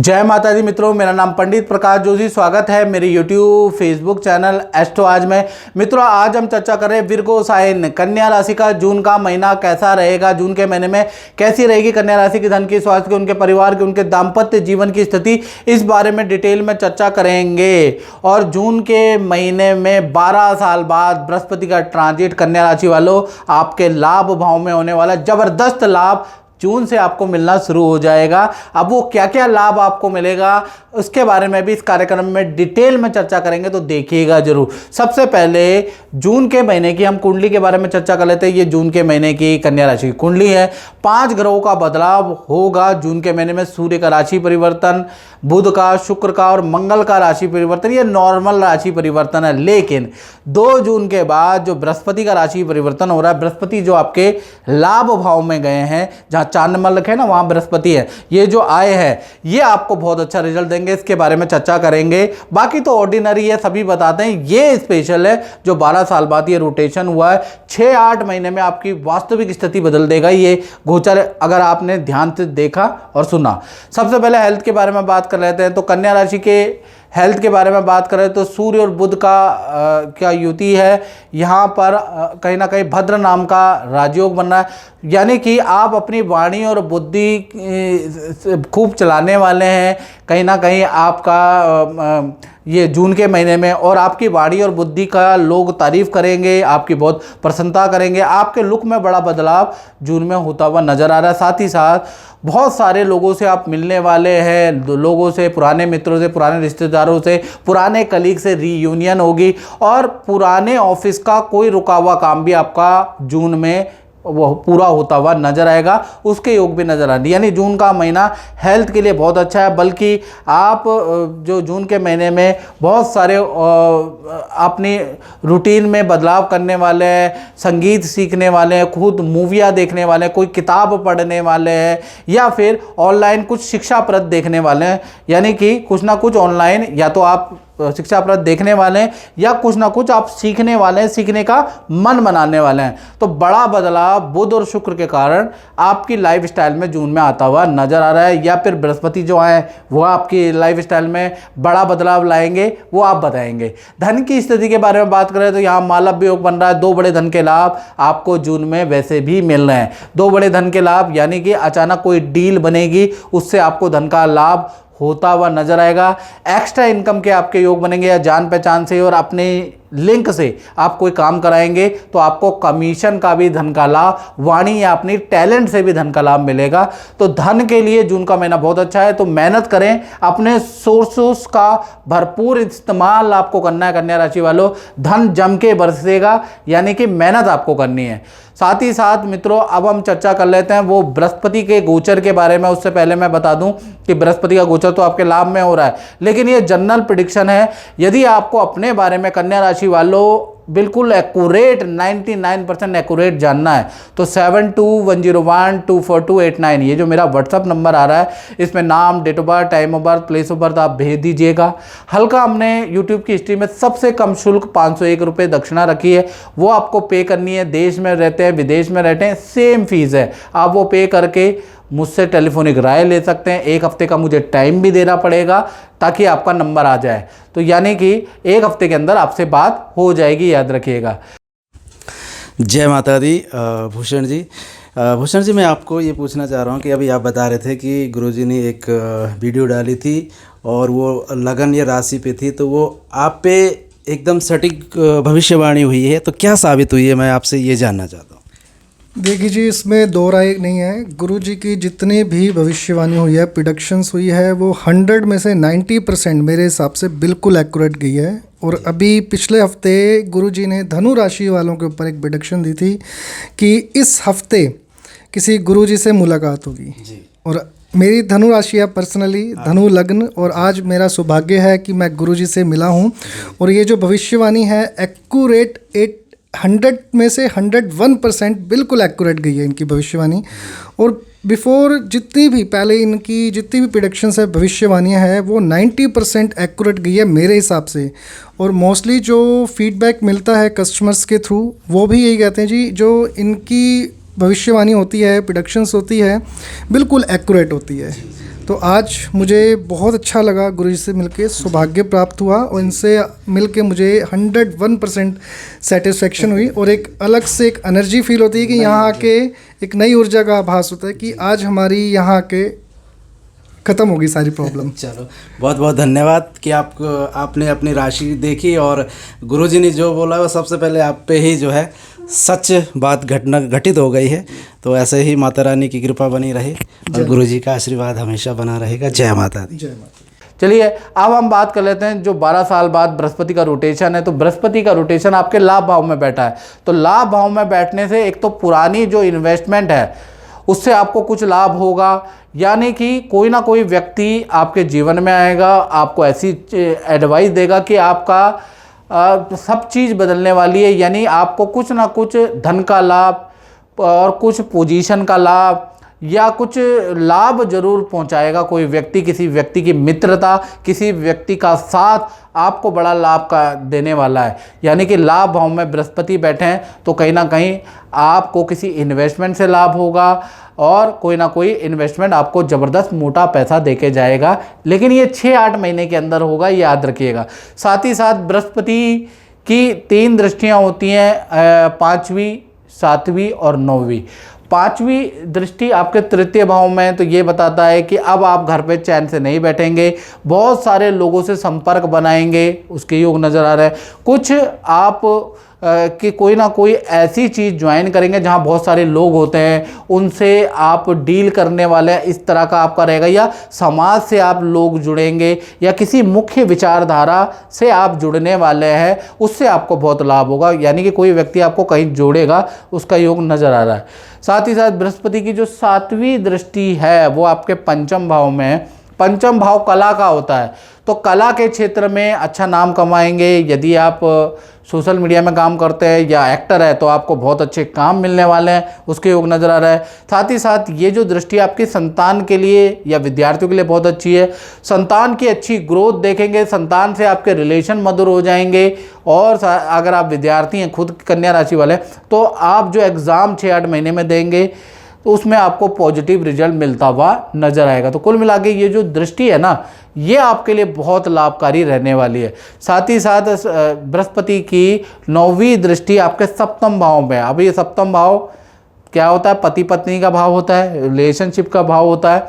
जय माता दी मित्रों, मेरा नाम पंडित प्रकाश जोशी। स्वागत है मेरे YouTube फेसबुक चैनल एस्ट्रो आज में। मित्रों, आज हम चर्चा कर रहे हैं विर्गो साइन कन्या राशि का जून का महीना कैसा रहेगा। जून के महीने में कैसी रहेगी कन्या राशि की धन की, स्वास्थ्य की, उनके परिवार की, उनके दाम्पत्य जीवन की स्थिति, इस बारे में डिटेल में चर्चा करेंगे। और जून के महीने में 12 साल बाद बृहस्पति का ट्रांजिट कन्या राशि वालों आपके लाभ भाव में होने वाला जबरदस्त लाभ जून से आपको मिलना शुरू हो जाएगा। अब वो क्या क्या लाभ आपको मिलेगा उसके बारे में भी इस कार्यक्रम में डिटेल में चर्चा करेंगे, तो देखिएगा जरूर। सबसे पहले जून के महीने की हम कुंडली के बारे में चर्चा कर लेते हैं। ये जून के महीने की कन्या राशि की कुंडली है। 5 ग्रहों का बदलाव होगा जून के महीने में। सूर्य का राशि परिवर्तन, बुध का, शुक्र का और मंगल का राशि परिवर्तन, ये नॉर्मल राशि परिवर्तन है। लेकिन 2 जून के बाद जो बृहस्पति का राशि परिवर्तन हो रहा है, बृहस्पति जो आपके लाभ भाव में गए हैं, जहाँ चांद नंबर लिखे ना वहाँ बृहस्पति है, ये जो आए हैं ये आपको बहुत अच्छा रिजल्ट देंगे। इसके बारे में चर्चा करेंगे। बाकी तो ऑर्डिनरी है, सभी बताते हैं। ये स्पेशल है जो 12 साल बाद ये रोटेशन हुआ है। 6-8 महीने में आपकी वास्तविक स्थिति बदल देगा ये गोचर, अगर आपने ध्यान से देखा और सुना। सबसे पहले हेल्थ के बारे में बात कर लेते हैं। तो कन्या राशि के हेल्थ के बारे में बात करें तो सूर्य और बुध का क्या युति है। यहाँ पर कहीं ना कहीं भद्र नाम का राजयोग बन रहा है, यानी कि आप अपनी वाणी और बुद्धि खूब चलाने वाले हैं। कहीं ना कहीं आपका ये जून के महीने में, और आपकी वाणी और बुद्धि का लोग तारीफ करेंगे, आपकी बहुत प्रसन्नता करेंगे। आपके लुक में बड़ा बदलाव जून में होता हुआ नजर आ रहा है। साथ ही साथ बहुत सारे लोगों से आप मिलने वाले हैं, लोगों से, पुराने मित्रों से, पुराने रिश्तेदारों से, पुराने कलीग से रीयूनियन होगी। और पुराने ऑफिस का कोई रुका हुआ काम भी आपका जून में वो पूरा होता हुआ नजर आएगा, उसके योग भी नजर आएंगे। यानी जून का महीना हेल्थ के लिए बहुत अच्छा है। बल्कि आप जो जून के महीने में बहुत सारे अपनी रूटीन में बदलाव करने वाले हैं, संगीत सीखने वाले हैं, खुद मूवियाँ देखने वाले हैं, कोई किताब पढ़ने वाले हैं, या फिर ऑनलाइन कुछ शिक्षाप्रद देखने वाले हैं। यानी कि कुछ ना कुछ ऑनलाइन या तो आप शिक्षाप्रद देखने वाले हैं या कुछ ना कुछ आप सीखने वाले हैं, सीखने का मन बनाने वाले हैं। तो बड़ा बदलाव बुध और शुक्र के कारण आपकी लाइफ स्टाइल में जून में आता हुआ नजर आ रहा है। या फिर बृहस्पति जो आए वो आपकी लाइफ स्टाइल में बड़ा बदलाव लाएंगे, वो आप बताएंगे। धन की स्थिति के बारे में बात करें तो यहाँ मालव्य योग बन रहा है। 2 बड़े धन के लाभ आपको जून में वैसे भी मिल रहे हैं। 2 बड़े धन के लाभ यानी कि अचानक कोई डील बनेगी, उससे आपको धन का लाभ होता हुआ नजर आएगा। एक्स्ट्रा इनकम के आपके योग बनेंगे, या जान पहचान से और अपने लिंक से आप कोई काम कराएंगे तो आपको कमीशन का भी धन का लाभ, वाणी या अपनी टैलेंट से भी धन का लाभ मिलेगा। तो धन के लिए जून का महीना बहुत अच्छा है। तो मेहनत करें, अपने सोर्सेस का भरपूर इस्तेमाल आपको करना है कन्या राशि वालों। धन जम के बरसेगा, यानी कि मेहनत आपको करनी है। साथ ही साथ मित्रों, अब हम चर्चा कर लेते हैं वो बृहस्पति के गोचर के बारे में। उससे पहले मैं बता दूं कि बृहस्पति का गोचर तो आपके लाभ में हो रहा है, लेकिन ये जनरल प्रेडिक्शन है। यदि आपको अपने बारे में कन्या राशि वालों बिल्कुल एक्यूरेट 99% एक्यूरेट जानना है तो 7210124289 ये जो मेरा व्हाट्सअप नंबर आ रहा है, इसमें नाम, date of birth, time of birth, place of birth आप भेज दीजिएगा। हल्का हमने यूट्यूब की हिस्ट्री में सबसे कम शुल्क 501 रुपये दक्षिणा रखी है, वो आपको पे करनी है। देश में रहते हैं, विदेश में रहते हैं, सेम फीस है। आप वो पे करके मुझसे टेलीफोनिक राय ले सकते हैं। 1 हफ्ते का मुझे टाइम भी देना पड़ेगा ताकि आपका नंबर आ जाए। तो यानी कि 1 हफ्ते के अंदर आपसे बात हो जाएगी, याद रखिएगा। जय माता दी। भूषण जी, मैं आपको ये पूछना चाह रहा हूँ कि अभी आप बता रहे थे कि गुरुजी ने एक वीडियो डाली थी और वो लगन या राशि पे थी, तो वो आप पे एकदम सटीक भविष्यवाणी हुई है, तो क्या साबित हुई है, मैं आपसे ये जानना चाहता हूँ। देखिए जी, इसमें दो राय नहीं है। गुरुजी की जितनी भी भविष्यवाणी हुई है, प्रिडिक्शंस हुई है, वो 100 में से 90% मेरे हिसाब से बिल्कुल एक्यूरेट गई है। और अभी पिछले हफ्ते गुरुजी ने धनु राशि वालों के ऊपर एक प्रिडिक्शन दी थी कि इस हफ्ते किसी गुरुजी से मुलाकात होगी। और मेरी धनु राशि है पर्सनली, धनु लग्न, और आज मेरा सौभाग्य है कि मैं गुरुजी से मिला हूँ। और ये जो भविष्यवाणी है एक्यूरेट 100 में से 101% बिल्कुल एक्यूरेट गई है इनकी भविष्यवाणी। और बिफोर जितनी भी पहले इनकी जितनी भी प्रेडिक्शंस है, भविष्यवाणियाँ हैं, वो 90% एक्यूरेट गई है मेरे हिसाब से। और मोस्टली जो फीडबैक मिलता है कस्टमर्स के थ्रू, वो भी यही कहते हैं जी, जो इनकी भविष्यवाणी होती है, प्रेडिक्शंस होती है, बिल्कुल एक्यूरेट होती है। तो आज मुझे बहुत अच्छा लगा गुरुजी से मिलके, सौभाग्य प्राप्त हुआ और इनसे मिलके मुझे 101% सेटिस्फेक्शन हुई और एक अलग से एक एनर्जी फील होती है कि यहाँ आके एक नई ऊर्जा का आभास होता है कि आज हमारी यहाँ आके ख़त्म होगी सारी प्रॉब्लम। चलो बहुत बहुत धन्यवाद कि आपने अपनी राशि देखी और गुरुजी ने जो बोला वो सबसे पहले आप पे ही जो है सच बात घटित हो गई है। तो ऐसे ही माता रानी की कृपा बनी रहे और गुरुजी का आशीर्वाद हमेशा बना रहेगा। जय माता दी। जय माता। चलिए अब हम बात कर लेते हैं जो 12 साल बाद बृहस्पति का रोटेशन है। तो बृहस्पति का रोटेशन आपके लाभ भाव में बैठा है। तो लाभ भाव में बैठने से एक तो पुरानी जो इन्वेस्टमेंट है उससे आपको कुछ लाभ होगा, यानी कि कोई ना कोई व्यक्ति आपके जीवन में आएगा, आपको ऐसी एडवाइस देगा कि आपका सब चीज़ बदलने वाली है। यानी आपको कुछ ना कुछ धन का लाभ और कुछ पोजीशन का लाभ या कुछ लाभ जरूर पहुंचाएगा कोई व्यक्ति। किसी व्यक्ति की मित्रता, किसी व्यक्ति का साथ आपको बड़ा लाभ का देने वाला है। यानी कि लाभ भाव में बृहस्पति बैठे हैं तो कहीं ना कहीं आपको किसी इन्वेस्टमेंट से लाभ होगा और कोई ना कोई इन्वेस्टमेंट आपको ज़बरदस्त मोटा पैसा देके जाएगा। लेकिन ये 6-8 महीने के अंदर होगा, याद रखिएगा। साथ ही साथ बृहस्पति की 3 दृष्टियाँ होती हैं, 5वीं, 7वीं और 9वीं। 5वीं दृष्टि आपके तृतीय भाव में है, तो ये बताता है कि अब आप घर पे चैन से नहीं बैठेंगे, बहुत सारे लोगों से संपर्क बनाएंगे, उसके योग नज़र आ रहा है। कुछ आप कि कोई ना कोई ऐसी चीज़ ज्वाइन करेंगे जहां बहुत सारे लोग होते हैं, उनसे आप डील करने वाले हैं, इस तरह का आपका रहेगा। या समाज से आप लोग जुड़ेंगे या किसी मुख्य विचारधारा से आप जुड़ने वाले हैं, उससे आपको बहुत लाभ होगा। यानी कि कोई व्यक्ति आपको कहीं जोड़ेगा, उसका योग नज़र आ रहा है। साथ ही साथ बृहस्पति की जो 7वीं दृष्टि है वो आपके पंचम भाव में है। पंचम भाव कला का होता है, तो कला के क्षेत्र में अच्छा नाम कमाएंगे। यदि आप सोशल मीडिया में काम करते हैं या एक्टर है तो आपको बहुत अच्छे काम मिलने वाले हैं, उसके योग नज़र आ रहा है। साथ ही साथ ये जो दृष्टि आपकी संतान के लिए या विद्यार्थियों के लिए बहुत अच्छी है। संतान की अच्छी ग्रोथ देखेंगे, संतान से आपके रिलेशन मधुर हो जाएंगे। और अगर आप विद्यार्थी हैं, खुद कन्या राशि वाले, तो आप जो एग्ज़ाम 6-8 महीने में देंगे तो उसमें आपको पॉजिटिव रिजल्ट मिलता हुआ नजर आएगा। तो कुल मिला के ये जो दृष्टि है ना, ये आपके लिए बहुत लाभकारी रहने वाली है। साथ ही साथ बृहस्पति की 9वीं दृष्टि आपके सप्तम भाव में। अब ये सप्तम भाव क्या होता है? पति पत्नी का भाव होता है, रिलेशनशिप का भाव होता है।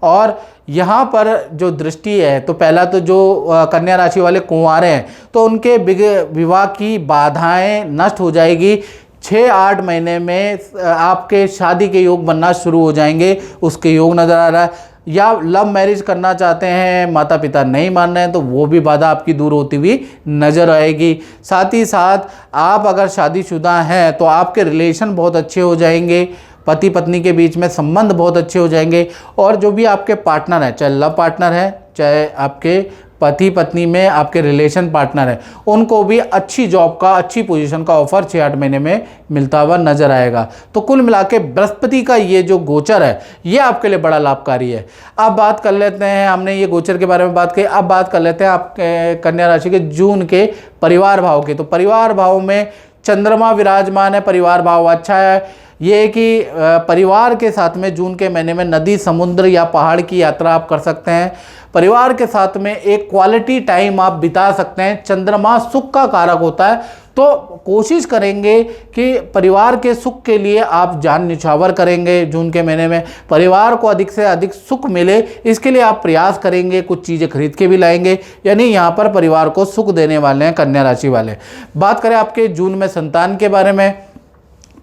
और यहाँ पर जो दृष्टि है, तो पहला तो जो कन्या राशि वाले कुंवारे हैं तो उनके विवाह की बाधाएं नष्ट हो जाएगी। 6-8 महीने में आपके शादी के योग बनना शुरू हो जाएंगे, उसके योग नज़र आ रहा है। या लव मैरिज करना चाहते हैं, माता पिता नहीं मान रहे हैं, तो वो भी बाधा आपकी दूर होती हुई नज़र आएगी। साथ ही साथ आप अगर शादीशुदा हैं तो आपके रिलेशन बहुत अच्छे हो जाएंगे, पति पत्नी के बीच में संबंध बहुत अच्छे हो जाएंगे। और जो भी आपके पार्टनर हैं, चाहे लव पार्टनर है, चाहे आपके पति पत्नी में आपके रिलेशन पार्टनर है, उनको भी अच्छी जॉब का, अच्छी पोजीशन का ऑफर 6-8 महीने में मिलता हुआ नजर आएगा। तो कुल मिला के बृहस्पति का ये जो गोचर है ये आपके लिए बड़ा लाभकारी है। अब बात कर लेते हैं, हमने ये गोचर के बारे में बात की, अब बात कर लेते हैं आपके कन्या राशि के जून के परिवार भाव की। तो परिवार भाव में चंद्रमा विराजमान है, परिवार भाव अच्छा है। ये कि परिवार के साथ में जून के महीने में नदी, समुद्र या पहाड़ की यात्रा आप कर सकते हैं। परिवार के साथ में एक क्वालिटी टाइम आप बिता सकते हैं। चंद्रमा सुख का कारक होता है, तो कोशिश करेंगे कि परिवार के सुख के लिए आप जान निछावर करेंगे। जून के महीने में परिवार को अधिक से अधिक सुख मिले, इसके लिए आप प्रयास करेंगे, कुछ चीज़ें खरीद के भी लाएंगे। यानी यहाँ पर परिवार को सुख देने वाले हैं कन्या राशि वाले। बात करें आपके जून में संतान के बारे में,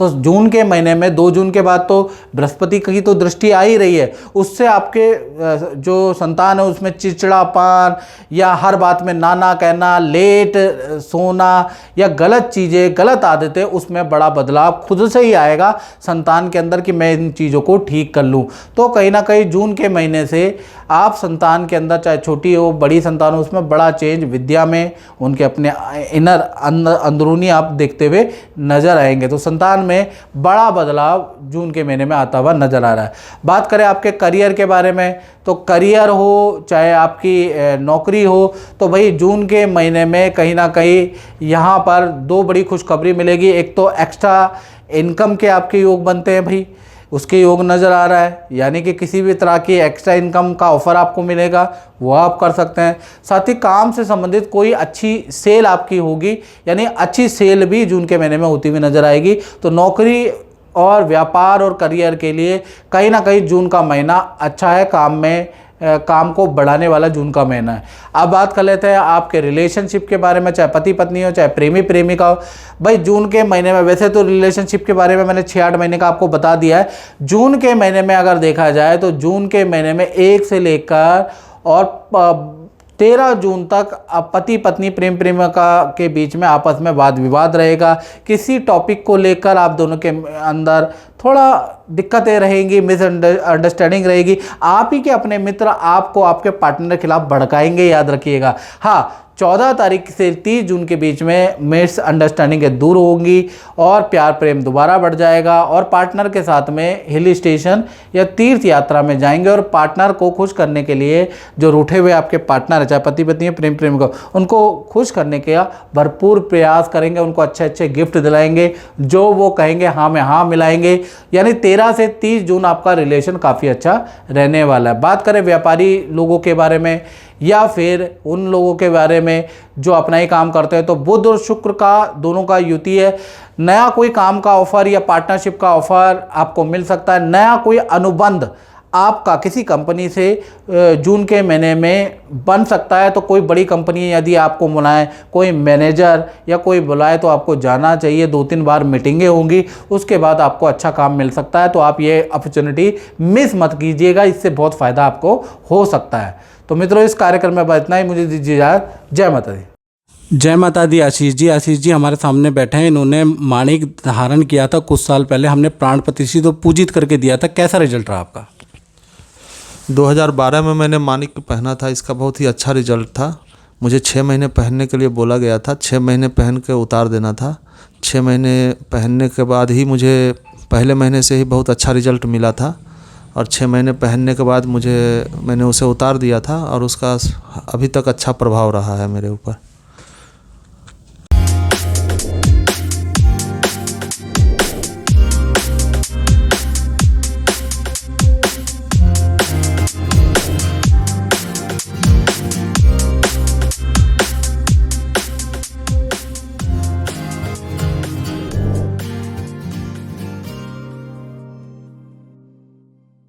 तो जून के महीने में 2 जून के बाद तो बृहस्पति की तो दृष्टि आ ही रही है, उससे आपके जो संतान है उसमें चिड़चिड़ापन या हर बात में ना कहना, लेट सोना या गलत चीज़ें, गलत आदतें, उसमें बड़ा बदलाव खुद से ही आएगा संतान के अंदर कि मैं इन चीज़ों को ठीक कर लूँ। तो कहीं ना कहीं जून के महीने से आप संतान के अंदर, चाहे छोटी हो बड़ी संतान हो, उसमें बड़ा चेंज विद्या में, उनके अपने इनर अंदरूनी आप देखते हुए नजर आएंगे। तो संतान में बड़ा बदलाव जून के महीने में आता हुआ नजर आ रहा है। बात करें आपके करियर के बारे में, तो करियर हो चाहे आपकी नौकरी हो, तो भाई जून के महीने में कहीं ना कहीं यहाँ पर 2 बड़ी खुशखबरी मिलेगी। एक तो एक्स्ट्रा इनकम के आपके योग बनते हैं भाई, उसके योग नज़र आ रहा है, यानी कि किसी भी तरह की एक्स्ट्रा इनकम का ऑफ़र आपको मिलेगा, वो आप कर सकते हैं। साथ ही काम से संबंधित कोई अच्छी सेल आपकी होगी, यानी अच्छी सेल भी जून के महीने में होती हुई नज़र आएगी। तो नौकरी और व्यापार और करियर के लिए कहीं ना कहीं जून का महीना अच्छा है, काम को बढ़ाने वाला जून का महीना है। अब बात कर लेते हैं आपके रिलेशनशिप के बारे में, चाहे पति पत्नी हो, चाहे प्रेमी प्रेमिका हो। भाई जून के महीने में, वैसे तो रिलेशनशिप के बारे में मैंने 6-8 महीने का आपको बता दिया है। जून के महीने में अगर देखा जाए तो जून के महीने में 1 से लेकर और 13 जून तक पति पत्नी प्रेम प्रेमिका के बीच में आपस में वाद विवाद रहेगा। किसी टॉपिक को लेकर आप दोनों के अंदर थोड़ा दिक्कतें रहेंगी, मिसअंडरस्टैंडिंग रहेगी। आप ही के अपने मित्र आपको आपके पार्टनर के खिलाफ भड़काएंगे, याद रखिएगा। हाँ, 14 तारीख से 30 जून के बीच में मिसअंडरस्टैंडिंग दूर होंगी और प्यार प्रेम दोबारा बढ़ जाएगा और पार्टनर के साथ में हिल स्टेशन या तीर्थ यात्रा में जाएंगे और पार्टनर को खुश करने के लिए, जो रूठे हुए आपके पार्टनर है, चाहे पति पत्नी है, प्रेम प्रेमिका, उनको खुश करने का भरपूर प्रयास करेंगे, उनको अच्छे अच्छे गिफ्ट दिलाएंगे, जो वो कहेंगे हाँ में हाँ मिलाएंगे। यानी 13 से 30 जून आपका रिलेशन काफ़ी अच्छा रहने वाला है। बात करें व्यापारी लोगों के बारे में या फिर उन लोगों के बारे में जो अपना ही काम करते हैं, तो बुध और शुक्र का दोनों का युति है। नया कोई काम का ऑफर या पार्टनरशिप का ऑफर आपको मिल सकता है। नया कोई अनुबंध आपका किसी कंपनी से जून के महीने में बन सकता है। तो कोई बड़ी कंपनी यदि आपको बुलाए, कोई मैनेजर या कोई बुलाए, तो आपको जाना चाहिए। 2-3 बार मीटिंगें होंगी, उसके बाद आपको अच्छा काम मिल सकता है। तो आप ये अपॉर्चुनिटी मिस मत कीजिएगा, इससे बहुत फ़ायदा आपको हो सकता है। तो मित्रों, इस कार्यक्रम में बस इतना ही। मुझे दीजिए इजाज़त। जय माता दी। जय माता दी। आशीष जी हमारे सामने बैठे हैं। इन्होंने माणिक धारण किया था कुछ साल पहले, हमने प्राण प्रतिष्ठित तो पूजित करके दिया था। कैसा रिजल्ट रहा आपका? 2012 में मैंने माणिक पहना था, इसका बहुत ही अच्छा रिजल्ट था। मुझे 6 महीने पहनने के लिए बोला गया था, 6 महीने पहन के उतार देना था। 6 महीने पहनने के बाद ही मुझे पहले महीने से ही बहुत अच्छा रिजल्ट मिला था और 6 महीने पहनने के बाद मैंने उसे उतार दिया था और उसका अभी तक अच्छा प्रभाव रहा है मेरे ऊपर।